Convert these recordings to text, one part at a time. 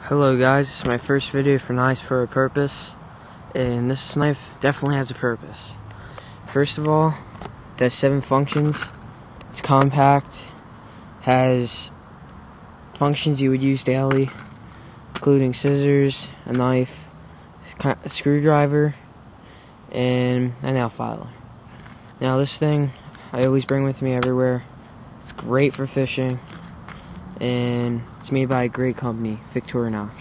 Hello guys, this is my first video for Knives for a Purpose, and this knife definitely has a purpose. First of all, it has 7 functions. It's compact, has functions you would use daily, including scissors, a knife, a screwdriver, and a nail filer. Now this thing I always bring with me everywhere. It's great for fishing, and it's made by a great company, Victorinox.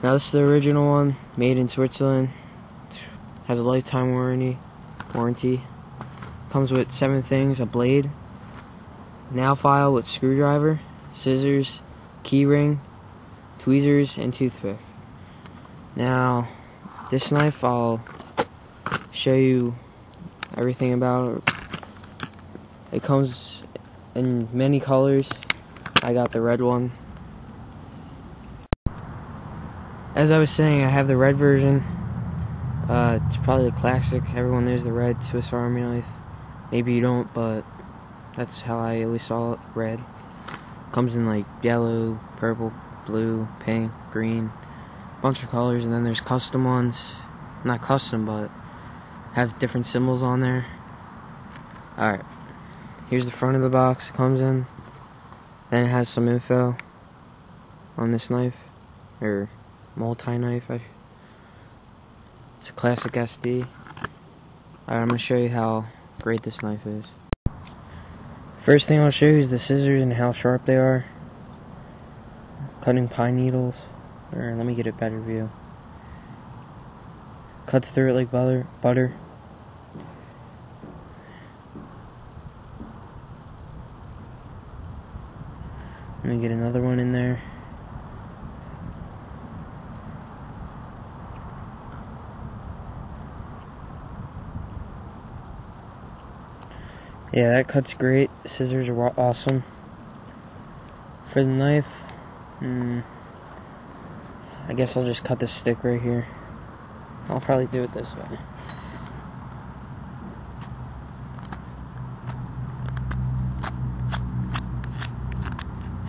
Now this is the original one, made in Switzerland. Has a lifetime warranty. Comes with 7 things: a blade, nail file with screwdriver, scissors, key ring, tweezers, and toothpick. Now this knife, I'll show you everything about it. It comes in many colors. I got the red one. As I was saying, I have the red version. It's probably the classic. Everyone knows the red Swiss Army knife. Maybe you don't, but that's how I always saw it, red. Comes in like yellow, purple, blue, pink, green, bunch of colors, and then there's custom ones. Not custom, but have different symbols on there. Alright, here's the front of the box it comes in. Then it has some info on this knife, or multi-knife. It's a classic SD. Alright, I'm going to show you how great this knife is. First thing I'll show you is the scissors and how sharp they are. Cutting pine needles, or let me get a better view. Cuts through it like butter. Let me get another one in there. Yeah, that cuts great. The scissors are awesome. For the knife, I guess I'll just cut the stick right here. I'll probably do it this way.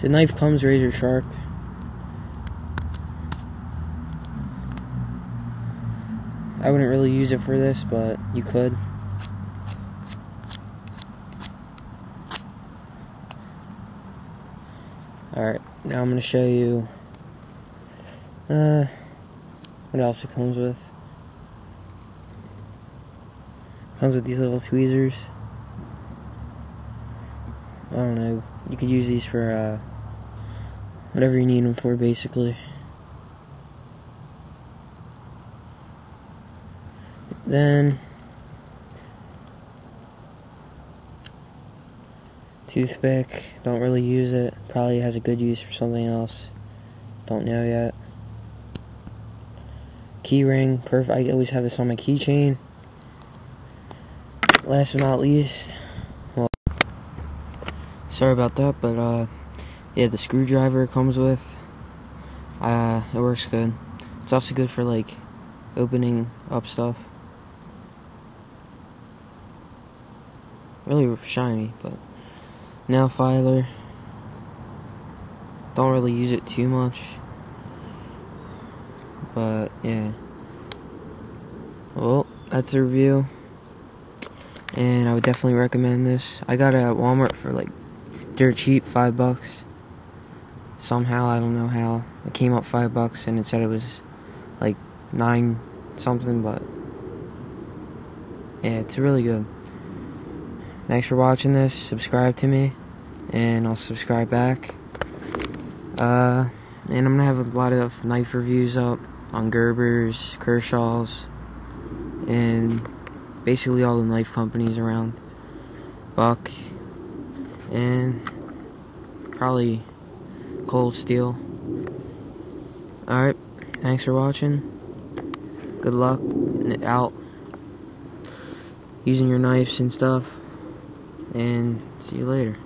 The knife comes razor sharp. I wouldn't really use it for this, but you could. Alright, now I'm going to show you what else it comes with. It comes with these little tweezers. I don't know, you could use these for whatever you need them for, basically. Then toothpick, don't really use it. Probably has a good use for something else. Don't know yet. Key ring, perfect. I always have this on my keychain. Last but not least, well, sorry about that, but yeah, the screwdriver it comes with, it works good. It's also good for like opening up stuff. Really shiny, but nail filer, don't really use it too much, but yeah. Well, that's a review, and I would definitely recommend this. I got it at Walmart for like dirt cheap, $5. Somehow, I don't know how, it came up $5, and it said it was like 9 something, but yeah, it's really good. Thanks for watching this. Subscribe to me, and I'll subscribe back. And I'm gonna have a lot of knife reviews up on Gerber's, Kershaw's, and basically all the knife companies around. Buck, and probably Cold Steel. Alright, thanks for watching. Good luck out using your knives and stuff, and see you later.